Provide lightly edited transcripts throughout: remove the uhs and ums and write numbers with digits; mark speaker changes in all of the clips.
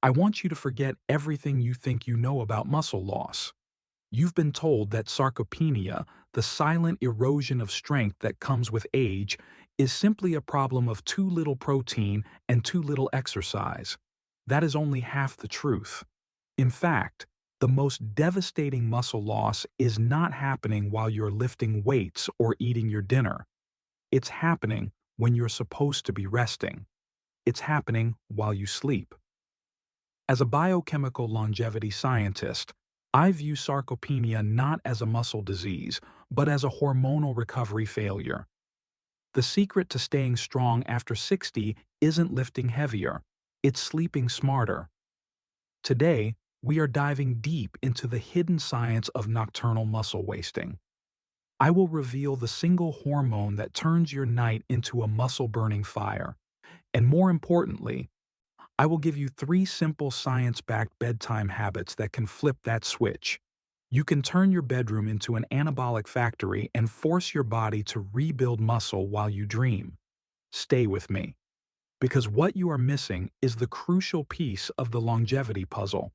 Speaker 1: I want you to forget everything you think you know about muscle loss. You've been told that sarcopenia, the silent erosion of strength that comes with age, is simply a problem of too little protein and too little exercise. That is only half the truth. In fact, the most devastating muscle loss is not happening while you're lifting weights or eating your dinner. It's happening when you're supposed to be resting. It's happening while you sleep. As a biochemical longevity scientist, I view sarcopenia not as a muscle disease, but as a hormonal recovery failure. The secret to staying strong after 60 isn't lifting heavier, it's sleeping smarter. Today, we are diving deep into the hidden science of nocturnal muscle wasting. I will reveal the single hormone that turns your night into a muscle-burning fire. And more importantly, I will give you 3 simple science-backed bedtime habits that can flip that switch. You can turn your bedroom into an anabolic factory and force your body to rebuild muscle while you dream. Stay with me, because what you are missing is the crucial piece of the longevity puzzle.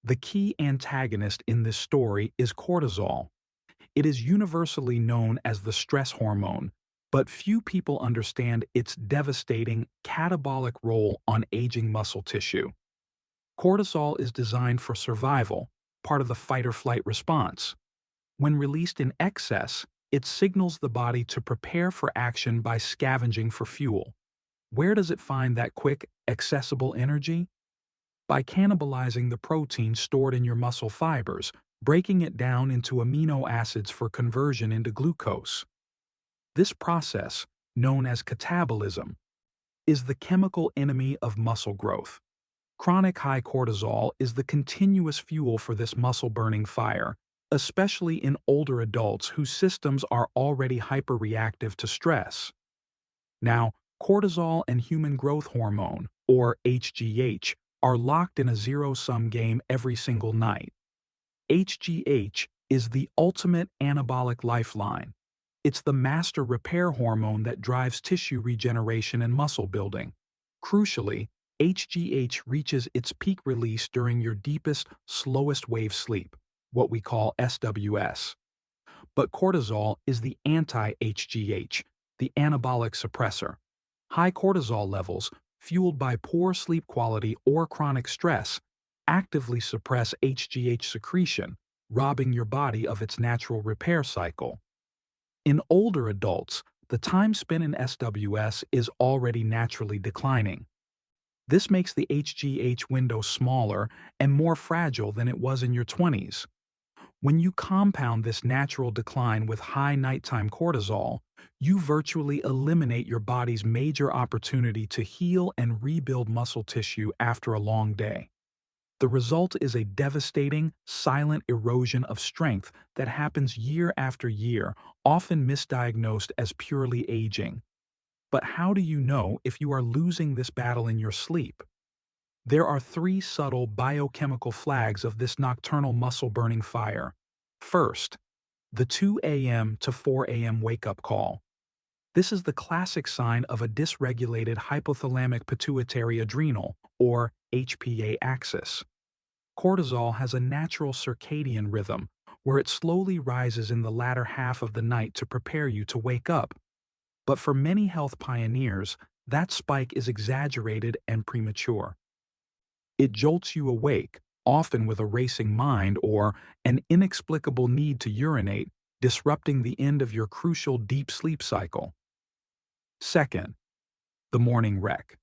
Speaker 1: The key antagonist in this story is cortisol. It is universally known as the stress hormone, but few people understand its devastating catabolic role on aging muscle tissue. Cortisol is designed for survival, part of the fight-or-flight response. When released in excess, it signals the body to prepare for action by scavenging for fuel. Where does it find that quick, accessible energy? By cannibalizing the protein stored in your muscle fibers, breaking it down into amino acids for conversion into glucose. This process, known as catabolism, is the chemical enemy of muscle growth. Chronic high cortisol is the continuous fuel for this muscle-burning fire, especially in older adults whose systems are already hyperreactive to stress. Now, cortisol and human growth hormone, or HGH, are locked in a zero-sum game every single night. HGH is the ultimate anabolic lifeline. It's the master repair hormone that drives tissue regeneration and muscle building. Crucially, HGH reaches its peak release during your deepest, slowest wave sleep, what we call SWS. But cortisol is the anti-HGH, the anabolic suppressor. High cortisol levels, fueled by poor sleep quality or chronic stress, actively suppress HGH secretion, robbing your body of its natural repair cycle. In older adults, the time spent in SWS is already naturally declining. This makes the HGH window smaller and more fragile than it was in your 20s. When you compound this natural decline with high nighttime cortisol, you virtually eliminate your body's major opportunity to heal and rebuild muscle tissue after a long day. The result is a devastating, silent erosion of strength that happens year after year, often misdiagnosed as purely aging. But how do you know if you are losing this battle in your sleep? There are 3 subtle biochemical flags of this nocturnal muscle-burning fire. First, the 2 a.m. to 4 a.m. wake-up call. This is the classic sign of a dysregulated hypothalamic pituitary adrenal, or HPA axis. Cortisol has a natural circadian rhythm where it slowly rises in the latter half of the night to prepare you to wake up. But for many health pioneers, that spike is exaggerated and premature. It jolts you awake, often with a racing mind or an inexplicable need to urinate, disrupting the end of your crucial deep sleep cycle. Second, the morning wreck.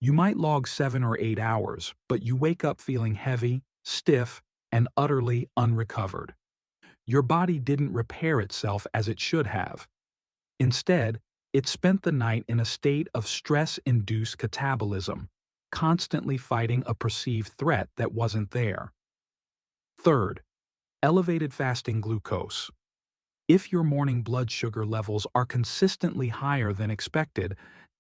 Speaker 1: You might log 7 or 8 hours, but you wake up feeling heavy, stiff, and utterly unrecovered. Your body didn't repair itself as it should have. Instead, it spent the night in a state of stress-induced catabolism, constantly fighting a perceived threat that wasn't there. Third, elevated fasting glucose. If your morning blood sugar levels are consistently higher than expected,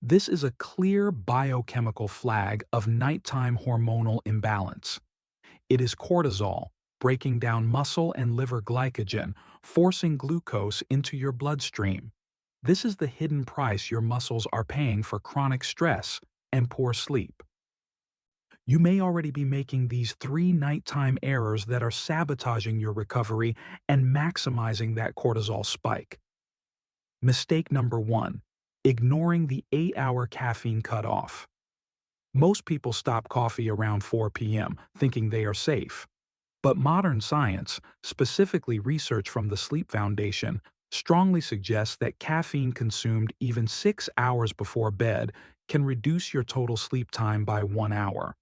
Speaker 1: this is a clear biochemical flag of nighttime hormonal imbalance. It is cortisol, breaking down muscle and liver glycogen, forcing glucose into your bloodstream. This is the hidden price your muscles are paying for chronic stress and poor sleep. You may already be making these three nighttime errors that are sabotaging your recovery and maximizing that cortisol spike. Mistake number 1. Ignoring the 8-hour caffeine cutoff. Most people stop coffee around 4 p.m., thinking they are safe. But modern science, specifically research from the Sleep Foundation, strongly suggests that caffeine consumed even 6 hours before bed can reduce your total sleep time by 1 hour.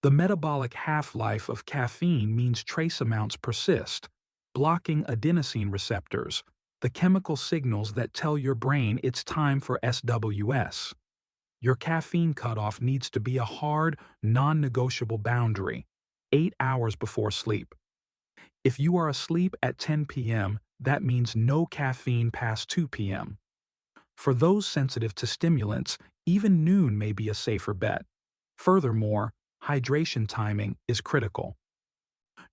Speaker 1: The metabolic half-life of caffeine means trace amounts persist, blocking adenosine receptors, the chemical signals that tell your brain it's time for SWS. Your caffeine cutoff needs to be a hard, non-negotiable boundary, 8 hours before sleep. If you are asleep at 10 p.m., that means no caffeine past 2 p.m. For those sensitive to stimulants, even noon may be a safer bet. Furthermore, hydration timing is critical.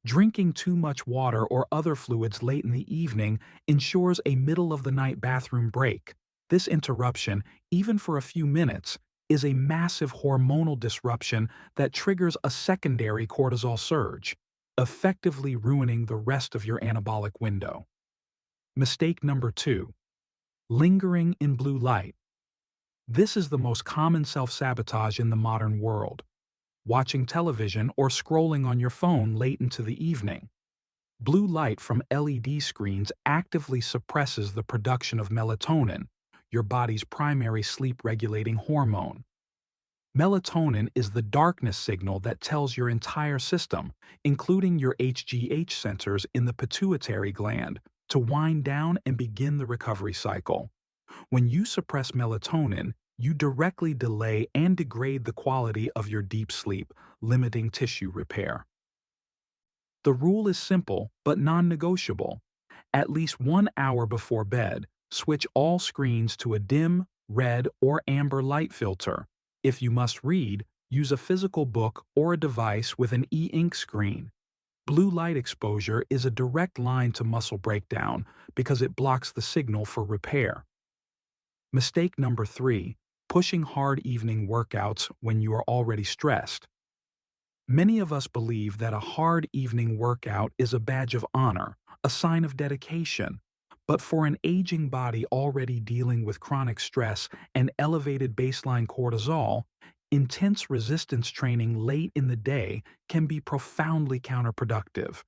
Speaker 1: Drinking too much water or other fluids late in the evening ensures a middle-of-the-night bathroom break. This interruption, even for a few minutes, is a massive hormonal disruption that triggers a secondary cortisol surge, effectively ruining the rest of your anabolic window. Mistake number 2. Lingering in blue light. This is the most common self-sabotage in the modern world. Watching television or scrolling on your phone late into the evening. Blue light from LED screens actively suppresses the production of melatonin, your body's primary sleep-regulating hormone. Melatonin is the darkness signal that tells your entire system, including your HGH centers in the pituitary gland, to wind down and begin the recovery cycle. When you suppress melatonin, you directly delay and degrade the quality of your deep sleep, limiting tissue repair. The rule is simple but non-negotiable. At least 1 hour before bed, switch all screens to a dim, red, or amber light filter. If you must read, use a physical book or a device with an e-ink screen. Blue light exposure is a direct line to muscle breakdown because it blocks the signal for repair. Mistake number 3. Pushing hard evening workouts when you are already stressed. Many of us believe that a hard evening workout is a badge of honor, a sign of dedication. But for an aging body already dealing with chronic stress and elevated baseline cortisol, intense resistance training late in the day can be profoundly counterproductive.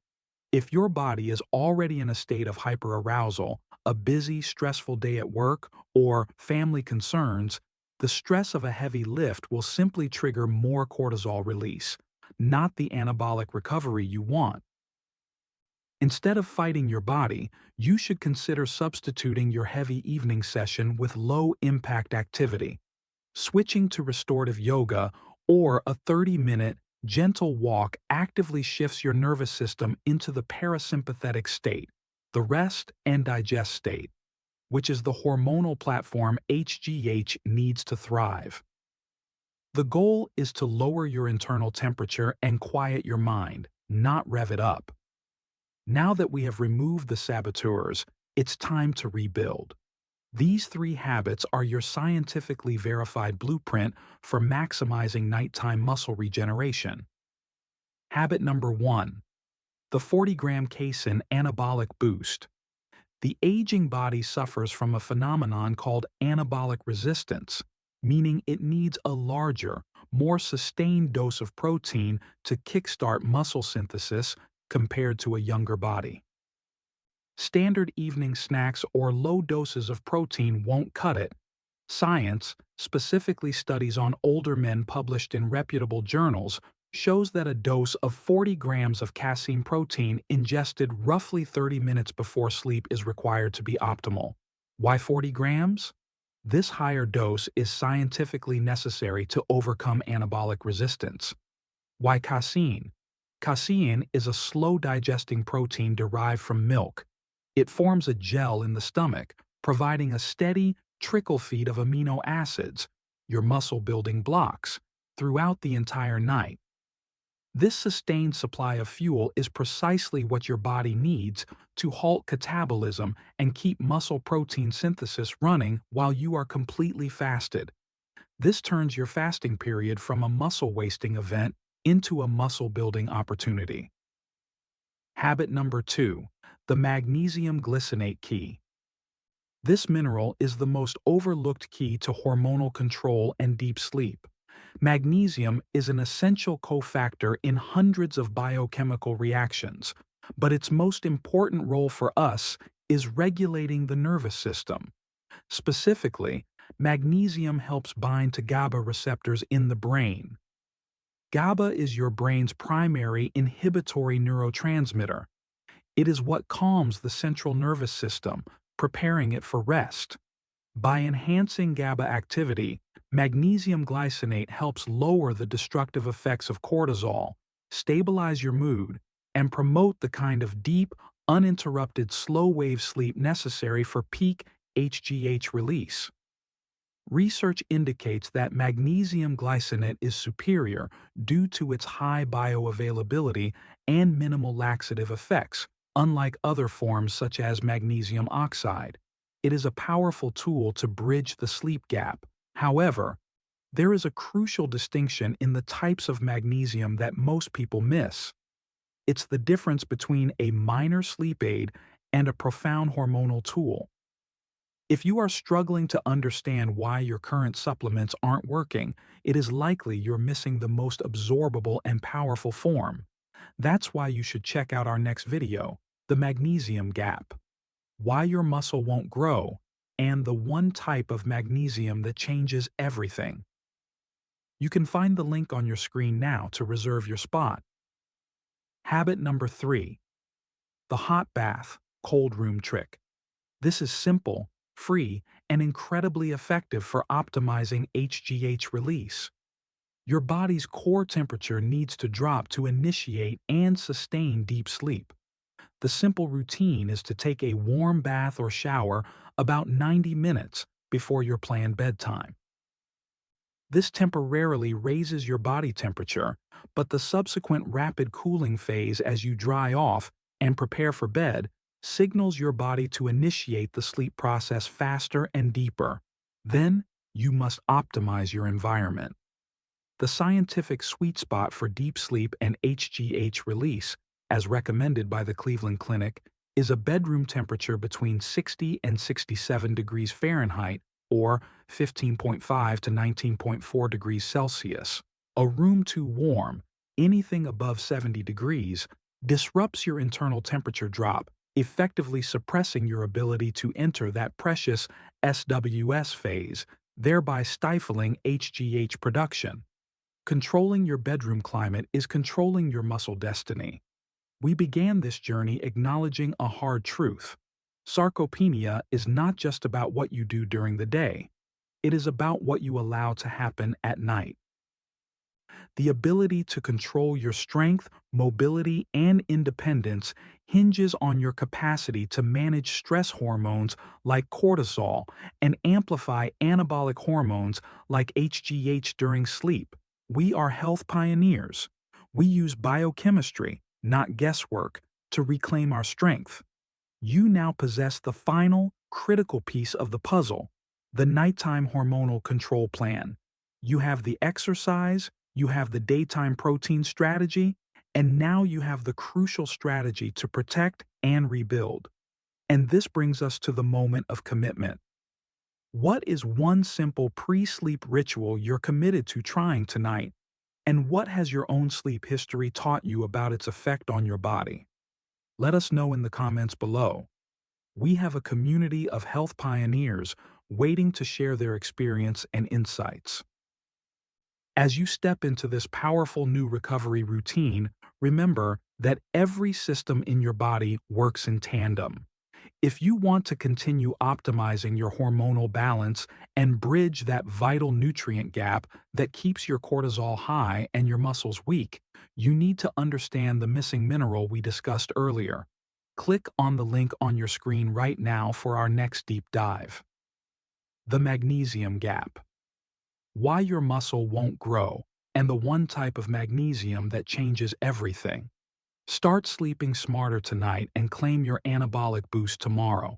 Speaker 1: If your body is already in a state of hyperarousal, a busy, stressful day at work, or family concerns, the stress of a heavy lift will simply trigger more cortisol release, not the anabolic recovery you want. Instead of fighting your body, you should consider substituting your heavy evening session with low-impact activity. Switching to restorative yoga or a 30-minute, gentle walk actively shifts your nervous system into the parasympathetic state, the rest and digest state, which is the hormonal platform HGH needs to thrive. The goal is to lower your internal temperature and quiet your mind, not rev it up. Now that we have removed the saboteurs, it's time to rebuild. These 3 habits are your scientifically verified blueprint for maximizing nighttime muscle regeneration. Habit number 1. The 40-gram casein anabolic boost. The aging body suffers from a phenomenon called anabolic resistance, meaning it needs a larger, more sustained dose of protein to kickstart muscle synthesis compared to a younger body. Standard evening snacks or low doses of protein won't cut it. Science, specifically studies on older men published in reputable journals, shows that a dose of 40 grams of casein protein ingested roughly 30 minutes before sleep is required to be optimal. Why 40 grams? This higher dose is scientifically necessary to overcome anabolic resistance. Why casein? Casein is a slow-digesting protein derived from milk. It forms a gel in the stomach, providing a steady trickle feed of amino acids, your muscle-building blocks, throughout the entire night. This sustained supply of fuel is precisely what your body needs to halt catabolism and keep muscle protein synthesis running while you are completely fasted. This turns your fasting period from a muscle-wasting event into a muscle-building opportunity. Habit number 2, the magnesium glycinate key. This mineral is the most overlooked key to hormonal control and deep sleep. Magnesium is an essential cofactor in hundreds of biochemical reactions, but its most important role for us is regulating the nervous system. Specifically, magnesium helps bind to GABA receptors in the brain. GABA is your brain's primary inhibitory neurotransmitter. It is what calms the central nervous system, preparing it for rest. By enhancing GABA activity, magnesium glycinate helps lower the destructive effects of cortisol, stabilize your mood, and promote the kind of deep, uninterrupted slow-wave sleep necessary for peak HGH release. Research indicates that magnesium glycinate is superior due to its high bioavailability and minimal laxative effects, unlike other forms such as magnesium oxide. It is a powerful tool to bridge the sleep gap. However, there is a crucial distinction in the types of magnesium that most people miss. It's the difference between a minor sleep aid and a profound hormonal tool. If you are struggling to understand why your current supplements aren't working, it is likely you're missing the most absorbable and powerful form. That's why you should check out our next video, the magnesium gap. Why your muscle won't grow, and the one type of magnesium that changes everything. You can find the link on your screen now to reserve your spot. Habit number 3. The hot bath, cold room trick. This is simple, free, and incredibly effective for optimizing HGH release. Your body's core temperature needs to drop to initiate and sustain deep sleep. The simple routine is to take a warm bath or shower about 90 minutes before your planned bedtime. This temporarily raises your body temperature, but the subsequent rapid cooling phase as you dry off and prepare for bed signals your body to initiate the sleep process faster and deeper. Then, you must optimize your environment. The scientific sweet spot for deep sleep and HGH release, as recommended by the Cleveland Clinic, is a bedroom temperature between 60 and 67 degrees Fahrenheit or 15.5 to 19.4 degrees Celsius. A room too warm, anything above 70 degrees, disrupts your internal temperature drop, effectively suppressing your ability to enter that precious SWS phase, thereby stifling HGH production. Controlling your bedroom climate is controlling your muscle destiny. We began this journey acknowledging a hard truth. Sarcopenia is not just about what you do during the day. It is about what you allow to happen at night. The ability to control your strength, mobility, and independence hinges on your capacity to manage stress hormones like cortisol and amplify anabolic hormones like HGH during sleep. We are health pioneers. We use biochemistry, not guesswork, to reclaim our strength. You now possess the final, critical piece of the puzzle, the nighttime hormonal control plan. You have the exercise, you have the daytime protein strategy, and now you have the crucial strategy to protect and rebuild. And this brings us to the moment of commitment. What is one simple pre-sleep ritual you're committed to trying tonight? And what has your own sleep history taught you about its effect on your body? Let us know in the comments below. We have a community of health pioneers waiting to share their experience and insights. As you step into this powerful new recovery routine, remember that every system in your body works in tandem. If you want to continue optimizing your hormonal balance and bridge that vital nutrient gap that keeps your cortisol high and your muscles weak, you need to understand the missing mineral we discussed earlier. Click on the link on your screen right now for our next deep dive. The magnesium gap. Why your muscle won't grow, and the one type of magnesium that changes everything. Start sleeping smarter tonight and claim your anabolic boost tomorrow.